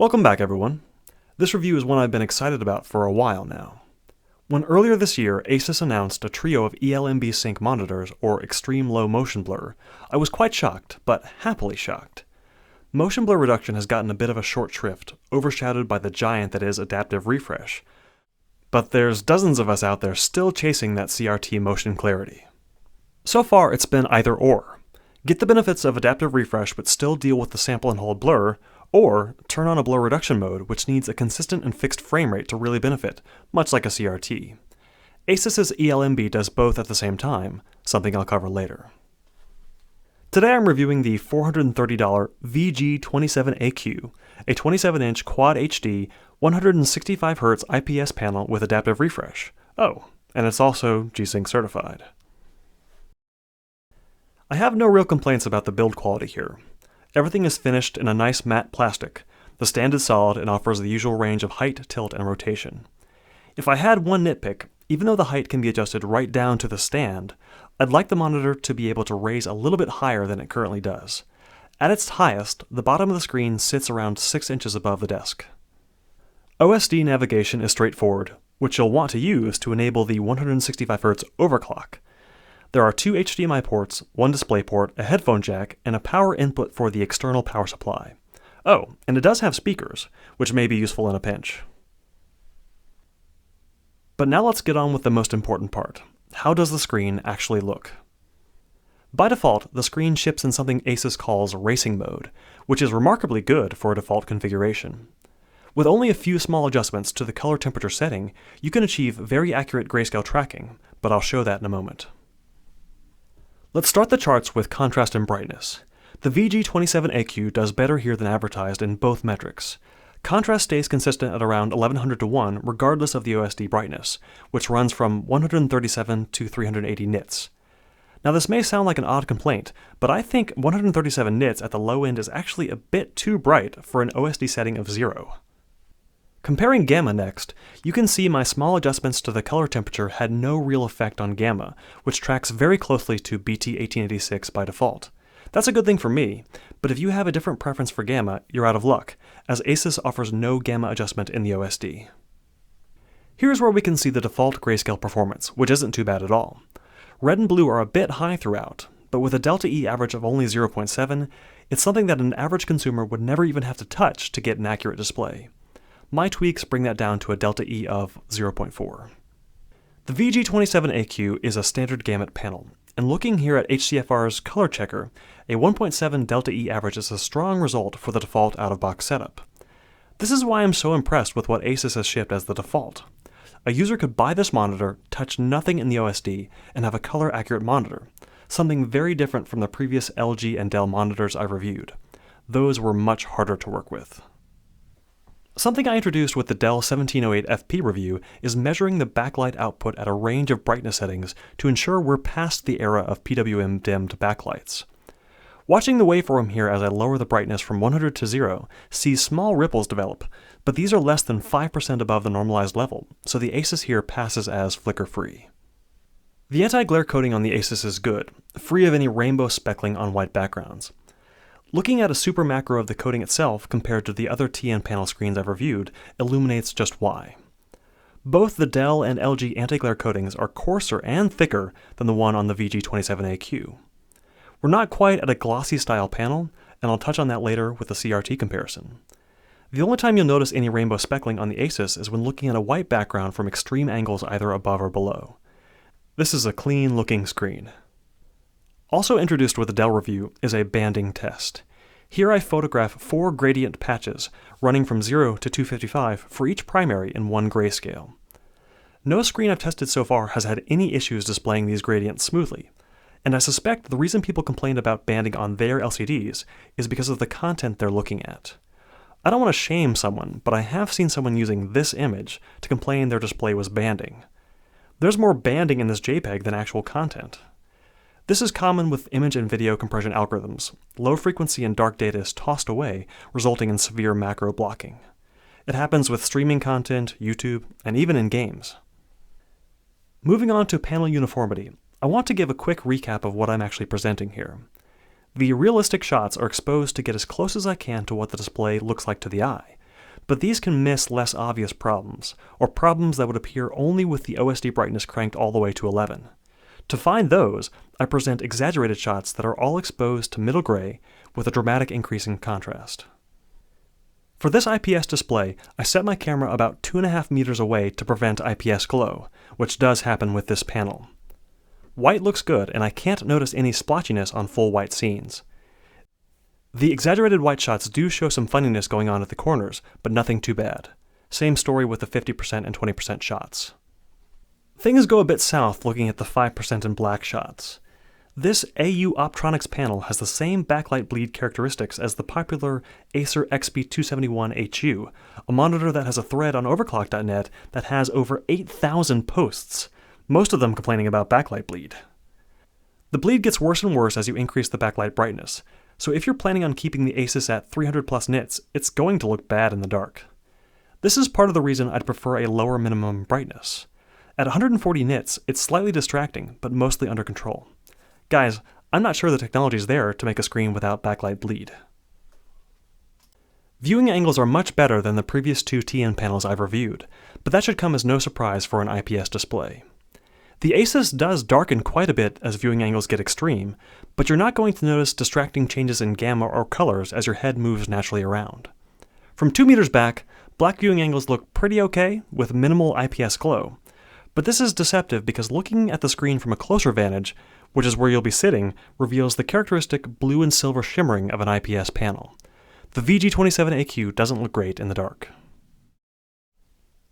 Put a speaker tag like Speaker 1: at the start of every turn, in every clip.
Speaker 1: Welcome back, everyone. This review is one I've been excited about for a while now. When earlier this year Asus announced a trio of ELMB sync monitors, or extreme low motion blur, I was quite shocked, but happily shocked. Motion blur reduction has gotten a bit of a short shrift, overshadowed by the giant that is adaptive refresh. But there's dozens of us out there still chasing that CRT motion clarity. So far it's been either or. Get the benefits of adaptive refresh but still deal with the sample and hold blur, or turn on a blur reduction mode which needs a consistent and fixed frame rate to really benefit, much like a CRT. Asus's ELMB does both at the same time, something I'll cover later. Today I'm reviewing the $430 VG27AQ, a 27-inch Quad HD 165Hz IPS panel with adaptive refresh. Oh, and it's also G-Sync certified. I have no real complaints about the build quality here. Everything is finished in a nice matte plastic. The stand is solid and offers the usual range of height, tilt, and rotation. If I had one nitpick, even though the height can be adjusted right down to the stand, I'd like the monitor to be able to raise a little bit higher than it currently does. At its highest, the bottom of the screen sits around 6 inches above the desk. OSD Navigation is straightforward, which you'll want to use to enable the 165Hz overclock. There are 2 HDMI ports, 1 DisplayPort, a headphone jack, and a power input for the external power supply. Oh, and it does have speakers, which may be useful in a pinch. But now let's get on with the most important part. How does the screen actually look? By default, the screen ships in something Asus calls racing mode, which is remarkably good for a default configuration. With only a few small adjustments to the color temperature setting, you can achieve very accurate grayscale tracking, but I'll show that in a moment. Let's start the charts with contrast and brightness. The VG27AQ does better here than advertised in both metrics. Contrast stays consistent at around 1100:1 regardless of the OSD brightness, which runs from 137 to 380 nits. Now this may sound like an odd complaint, but I think 137 nits at the low end is actually a bit too bright for an OSD setting of 0. Comparing gamma next, you can see my small adjustments to the color temperature had no real effect on gamma, which tracks very closely to BT1886 by default. That's a good thing for me, but if you have a different preference for gamma, you're out of luck, as Asus offers no gamma adjustment in the OSD. Here's where we can see the default grayscale performance, which isn't too bad at all. Red and blue are a bit high throughout, but with a delta E average of only 0.7, it's something that an average consumer would never even have to touch to get an accurate display. My tweaks bring that down to a delta E of 0.4. The VG27AQ is a standard gamut panel, and looking here at HCFR's color checker, a 1.7 delta E average is a strong result for the default out-of-box setup. This is why I'm so impressed with what Asus has shipped as the default. A user could buy this monitor, touch nothing in the OSD, and have a color-accurate monitor, something very different from the previous LG and Dell monitors I reviewed. Those were much harder to work with. Something I introduced with the Dell 1708 FP review is measuring the backlight output at a range of brightness settings to ensure we're past the era of PWM dimmed backlights. Watching the waveform here as I lower the brightness from 100 to 0 sees small ripples develop, but these are less than 5% above the normalized level, so the Asus here passes as flicker-free. The anti-glare coating on the Asus is good, free of any rainbow speckling on white backgrounds. Looking at a super macro of the coating itself compared to the other TN panel screens I've reviewed illuminates just why. Both the Dell and LG anti-glare coatings are coarser and thicker than the one on the VG27AQ. We're not quite at a glossy style panel, and I'll touch on that later with a CRT comparison. The only time you'll notice any rainbow speckling on the Asus is when looking at a white background from extreme angles either above or below. This is a clean looking screen. Also introduced with the Dell review is a banding test. Here I photograph 4 gradient patches, running from 0 to 255 for each primary in 1 grayscale. No screen I've tested so far has had any issues displaying these gradients smoothly, and I suspect the reason people complain about banding on their LCDs is because of the content they're looking at. I don't want to shame someone, but I have seen someone using this image to complain their display was banding. There's more banding in this JPEG than actual content. This is common with image and video compression algorithms. Low frequency and dark data is tossed away, resulting in severe macro blocking. It happens with streaming content, YouTube, and even in games. Moving on to panel uniformity, I want to give a quick recap of what I'm actually presenting here. The realistic shots are exposed to get as close as I can to what the display looks like to the eye, but these can miss less obvious problems, or problems that would appear only with the OSD brightness cranked all the way to 11. To find those, I present exaggerated shots that are all exposed to middle gray with a dramatic increase in contrast. For this IPS display, I set my camera about 2.5 meters away to prevent IPS glow, which does happen with this panel. White looks good, and I can't notice any splotchiness on full white scenes. The exaggerated white shots do show some funniness going on at the corners, but nothing too bad. Same story with the 50% and 20% shots. Things go a bit south looking at the 5% in black shots. This AU Optronics panel has the same backlight bleed characteristics as the popular Acer XB27AQ, a monitor that has a thread on overclock.net that has over 8,000 posts, most of them complaining about backlight bleed. The bleed gets worse and worse as you increase the backlight brightness, so if you're planning on keeping the Asus at 300 plus nits, it's going to look bad in the dark. This is part of the reason I'd prefer a lower minimum brightness. At 140 nits, it's slightly distracting, but mostly under control. Guys, I'm not sure the technology is there to make a screen without backlight bleed. Viewing angles are much better than the previous two TN panels I've reviewed, but that should come as no surprise for an IPS display. The Asus does darken quite a bit as viewing angles get extreme, but you're not going to notice distracting changes in gamma or colors as your head moves naturally around. From 2 meters back, black viewing angles look pretty okay with minimal IPS glow, but this is deceptive because looking at the screen from a closer vantage, which is where you'll be sitting, reveals the characteristic blue and silver shimmering of an IPS panel. The VG27AQ doesn't look great in the dark.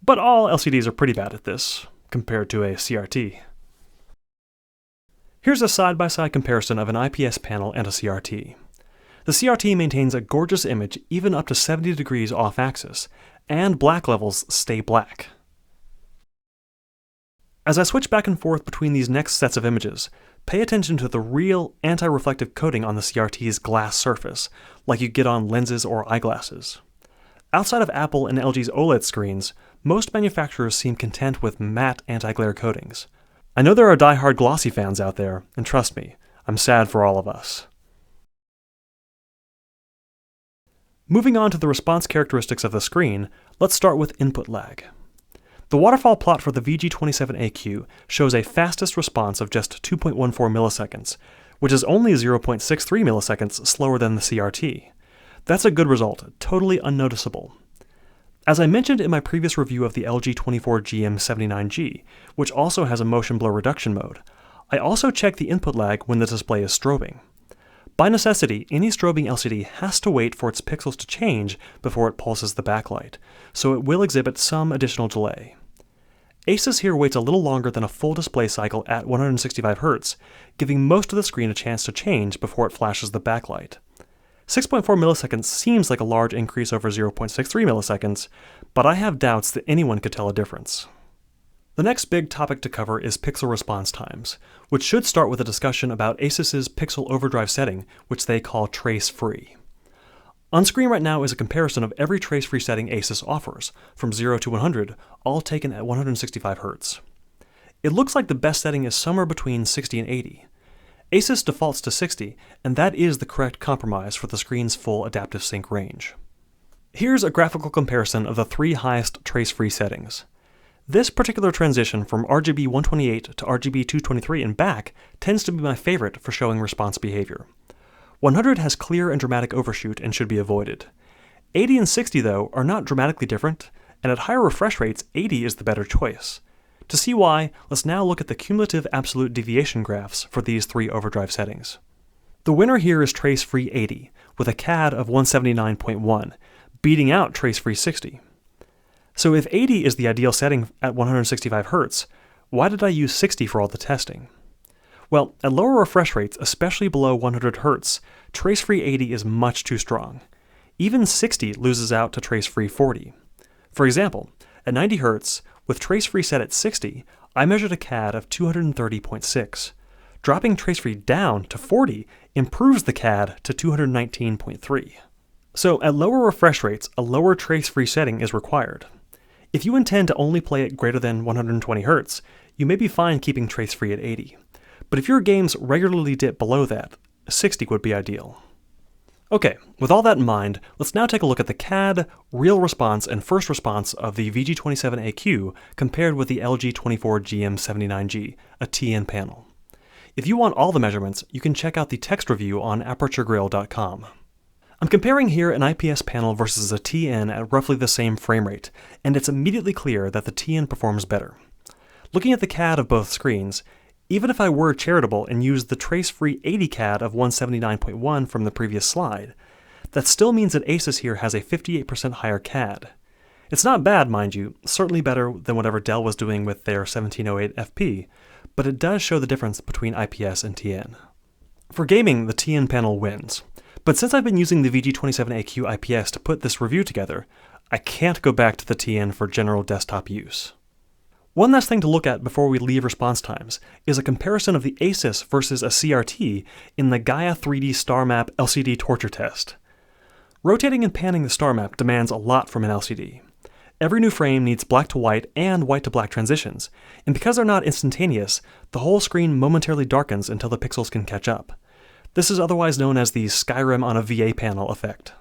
Speaker 1: But all LCDs are pretty bad at this, compared to a CRT. Here's a side-by-side comparison of an IPS panel and a CRT. The CRT maintains a gorgeous image even up to 70 degrees off-axis, and black levels stay black. As I switch back and forth between these next sets of images, pay attention to the real anti-reflective coating on the CRT's glass surface, like you get on lenses or eyeglasses. Outside of Apple and LG's OLED screens, most manufacturers seem content with matte anti-glare coatings. I know there are die-hard glossy fans out there, and trust me, I'm sad for all of us. Moving on to the response characteristics of the screen, let's start with input lag. The waterfall plot for the VG27AQ shows a fastest response of just 2.14 milliseconds, which is only 0.63 milliseconds slower than the CRT. That's a good result, totally unnoticeable. As I mentioned in my previous review of the LG 24GM79G, which also has a motion blur reduction mode, I also check the input lag when the display is strobing. By necessity, any strobing LCD has to wait for its pixels to change before it pulses the backlight, so it will exhibit some additional delay. Asus here waits a little longer than a full display cycle at 165 Hz, giving most of the screen a chance to change before it flashes the backlight. 6.4 milliseconds seems like a large increase over 0.63 milliseconds, but I have doubts that anyone could tell a difference. The next big topic to cover is pixel response times, which should start with a discussion about Asus's pixel overdrive setting, which they call trace-free. On screen right now is a comparison of every trace-free setting Asus offers, from 0 to 100, all taken at 165 Hz. It looks like the best setting is somewhere between 60 and 80. Asus defaults to 60, and that is the correct compromise for the screen's full adaptive sync range. Here's a graphical comparison of the 3 highest trace-free settings. This particular transition from RGB 128 to RGB 223 and back tends to be my favorite for showing response behavior. 100 has clear and dramatic overshoot and should be avoided. 80 and 60, though, are not dramatically different, and at higher refresh rates, 80 is the better choice. To see why, let's now look at the cumulative absolute deviation graphs for these 3 overdrive settings. The winner here is trace-free 80, with a CAD of 179.1, beating out trace-free 60. So if 80 is the ideal setting at 165 Hz, why did I use 60 for all the testing? Well, at lower refresh rates, especially below 100 Hz, trace-free 80 is much too strong. Even 60 loses out to trace-free 40. For example, at 90 Hz, with trace-free set at 60, I measured a CAD of 230.6. Dropping trace-free down to 40 improves the CAD to 219.3. So at lower refresh rates, a lower trace-free setting is required. If you intend to only play at greater than 120 Hz, you may be fine keeping trace-free at 80. But if your games regularly dip below that, 60 would be ideal. Okay, with all that in mind, let's now take a look at the CAD, real response, and first response of the VG27AQ compared with the LG24GM79G, a TN panel. If you want all the measurements, you can check out the text review on aperturegrill.com. I'm comparing here an IPS panel versus a TN at roughly the same frame rate, and it's immediately clear that the TN performs better. Looking at the CAD of both screens, even if I were charitable and used the trace-free 80 CAD of 179.1 from the previous slide, that still means that Asus here has a 58% higher CAD. It's not bad, mind you, certainly better than whatever Dell was doing with their 1708 FP, but it does show the difference between IPS and TN. For gaming, the TN panel wins, but since I've been using the VG27AQ IPS to put this review together, I can't go back to the TN for general desktop use. One last thing to look at before we leave response times is a comparison of the Asus versus a CRT in the Gaia 3D Star Map LCD torture test. Rotating and panning the star map demands a lot from an LCD. Every new frame needs black to white and white to black transitions, and because they're not instantaneous, the whole screen momentarily darkens until the pixels can catch up. This is otherwise known as the Skyrim on a VA panel effect.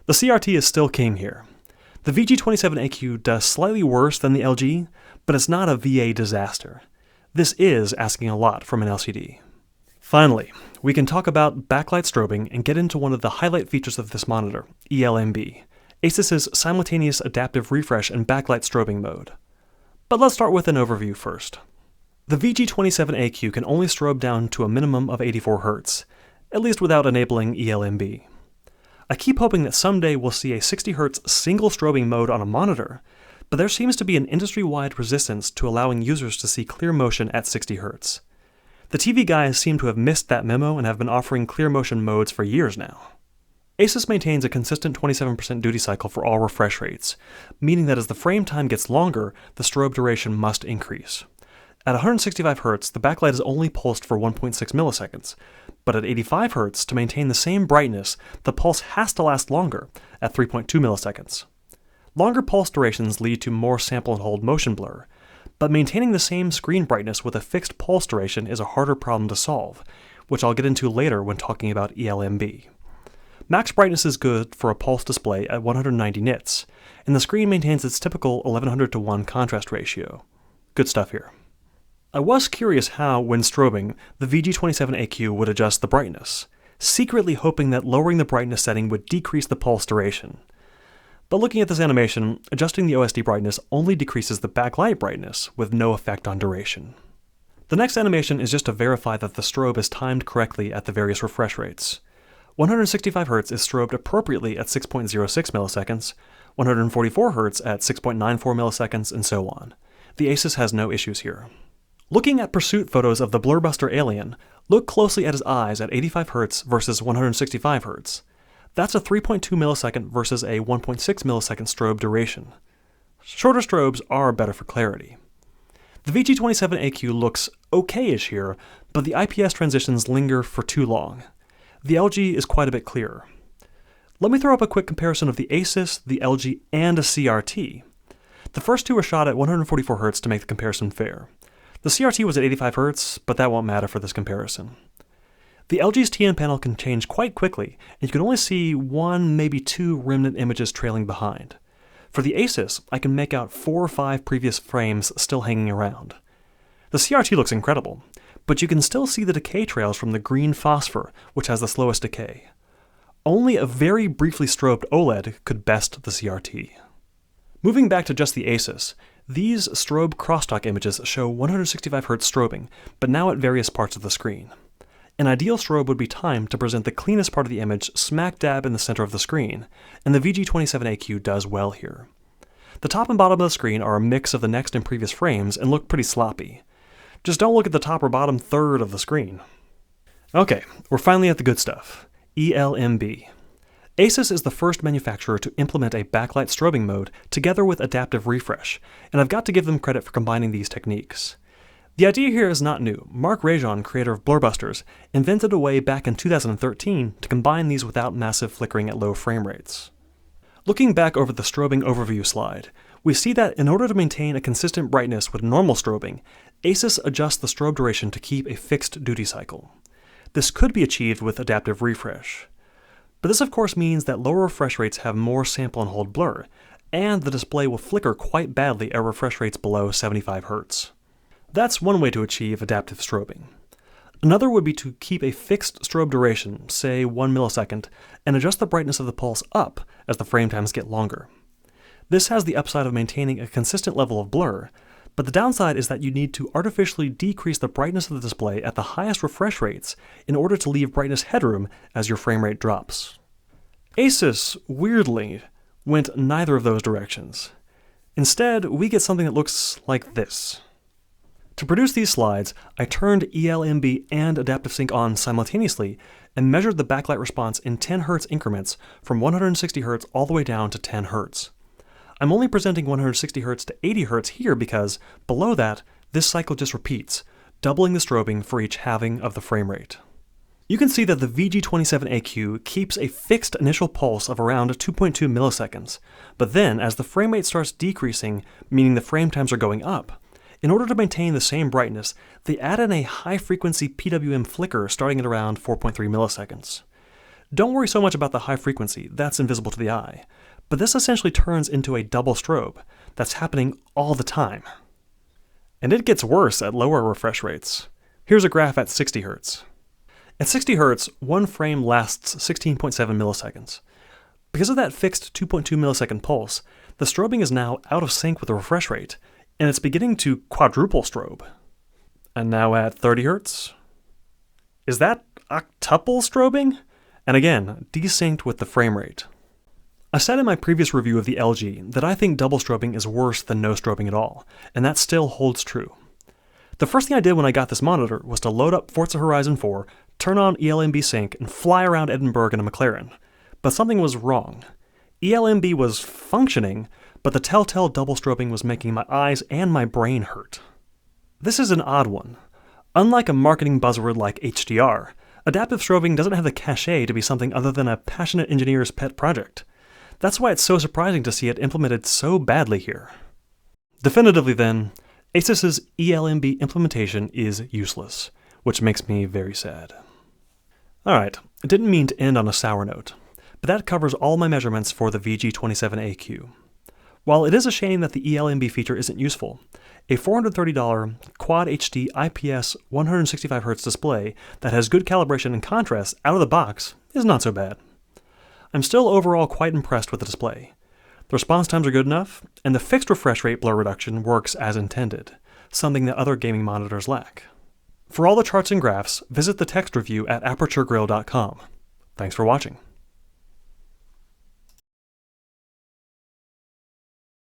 Speaker 1: The CRT is still king here. The VG27AQ does slightly worse than the LG, but it's not a VA disaster. This is asking a lot from an LCD. Finally, we can talk about backlight strobing and get into one of the highlight features of this monitor, ELMB, Asus's simultaneous adaptive refresh and backlight strobing mode. But let's start with an overview first. The VG27AQ can only strobe down to a minimum of 84 Hz, at least without enabling ELMB. I keep hoping that someday we'll see a 60 Hz single strobing mode on a monitor, but there seems to be an industry-wide resistance to allowing users to see clear motion at 60 Hz. The TV guys seem to have missed that memo and have been offering clear motion modes for years now. Asus maintains a consistent 27% duty cycle for all refresh rates, meaning that as the frame time gets longer, the strobe duration must increase. At 165 Hz, the backlight is only pulsed for 1.6 milliseconds, but at 85 Hz, to maintain the same brightness, the pulse has to last longer, at 3.2 milliseconds. Longer pulse durations lead to more sample and hold motion blur, but maintaining the same screen brightness with a fixed pulse duration is a harder problem to solve, which I'll get into later when talking about ELMB. Max brightness is good for a pulse display at 190 nits, and the screen maintains its typical 1100:1 contrast ratio. Good stuff here. I was curious how, when strobing, the VG27AQ would adjust the brightness, secretly hoping that lowering the brightness setting would decrease the pulse duration. But looking at this animation, adjusting the OSD brightness only decreases the backlight brightness, with no effect on duration. The next animation is just to verify that the strobe is timed correctly at the various refresh rates. 165 Hz is strobed appropriately at 6.06 milliseconds, 144 Hz at 6.94 milliseconds, and so on. The Asus has no issues here. Looking at pursuit photos of the Blurbuster alien, look closely at his eyes at 85 Hz versus 165 Hz. That's a 3.2 millisecond versus a 1.6 millisecond strobe duration. Shorter strobes are better for clarity. The VG27AQ looks okay-ish here, but the IPS transitions linger for too long. The LG is quite a bit clearer. Let me throw up a quick comparison of the Asus, the LG, and a CRT. The first two were shot at 144 Hz to make the comparison fair. The CRT was at 85 Hz, but that won't matter for this comparison. The LG's TN panel can change quite quickly, and you can only see one, maybe two remnant images trailing behind. For the Asus, I can make out 4 or 5 previous frames still hanging around. The CRT looks incredible, but you can still see the decay trails from the green phosphor, which has the slowest decay. Only a very briefly strobed OLED could best the CRT. Moving back to just the Asus, these strobe crosstalk images show 165 Hz strobing, but now at various parts of the screen. An ideal strobe would be timed to present the cleanest part of the image smack dab in the center of the screen, and the VG27AQ does well here. The top and bottom of the screen are a mix of the next and previous frames and look pretty sloppy. Just don't look at the top or bottom third of the screen. Okay, we're finally at the good stuff. ELMB. Asus is the first manufacturer to implement a backlight strobing mode together with adaptive refresh, and I've got to give them credit for combining these techniques. The idea here is not new. Mark Rajon, creator of Blurbusters, invented a way back in 2013 to combine these without massive flickering at low frame rates. Looking back over the strobing overview slide, we see that in order to maintain a consistent brightness with normal strobing, Asus adjusts the strobe duration to keep a fixed duty cycle. This could be achieved with adaptive refresh. But this of course means that lower refresh rates have more sample and hold blur, and the display will flicker quite badly at refresh rates below 75 Hz. That's one way to achieve adaptive strobing. Another would be to keep a fixed strobe duration, say 1 millisecond, and adjust the brightness of the pulse up as the frame times get longer. This has the upside of maintaining a consistent level of blur, but the downside is that you need to artificially decrease the brightness of the display at the highest refresh rates in order to leave brightness headroom as your frame rate drops. Asus, weirdly, went neither of those directions. Instead, we get something that looks like this. To produce these slides, I turned ELMB and Adaptive Sync on simultaneously and measured the backlight response in 10 Hz increments from 160 Hz all the way down to 10 Hz. I'm only presenting 160 Hz to 80 Hz here because, below that, this cycle just repeats, doubling the strobing for each halving of the frame rate. You can see that the VG27AQ keeps a fixed initial pulse of around 2.2 milliseconds, but then as the frame rate starts decreasing, meaning the frame times are going up, in order to maintain the same brightness, they add in a high-frequency PWM flicker starting at around 4.3 milliseconds. Don't worry so much about the high frequency, that's invisible to the eye, but this essentially turns into a double strobe that's happening all the time. And it gets worse at lower refresh rates. Here's a graph at 60 Hz. At 60 Hz, one frame lasts 16.7 milliseconds. Because of that fixed 2.2 millisecond pulse, the strobing is now out of sync with the refresh rate, and it's beginning to quadruple strobe. And now at 30 Hz? Is that octuple strobing? And again, desynced with the frame rate. I said in my previous review of the LG that I think double strobing is worse than no strobing at all, and that still holds true. The first thing I did when I got this monitor was to load up Forza Horizon 4, turn on ELMB Sync, and fly around Edinburgh in a McLaren. But something was wrong. ELMB was functioning, but the telltale double strobing was making my eyes and my brain hurt. This is an odd one. Unlike a marketing buzzword like HDR, adaptive strobing doesn't have the cachet to be something other than a passionate engineer's pet project. That's why it's so surprising to see it implemented so badly here. Definitively then, Asus's ELMB implementation is useless, which makes me very sad. Alright, I didn't mean to end on a sour note, but that covers all my measurements for the VG27AQ. While it is a shame that the ELMB feature isn't useful, a $430 Quad HD IPS 165Hz display that has good calibration and contrast out of the box is not so bad. I'm still overall quite impressed with the display. The response times are good enough, and the fixed refresh rate blur reduction works as intended, something that other gaming monitors lack. For all the charts and graphs, visit the text review at aperturegrill.com. Thanks for watching.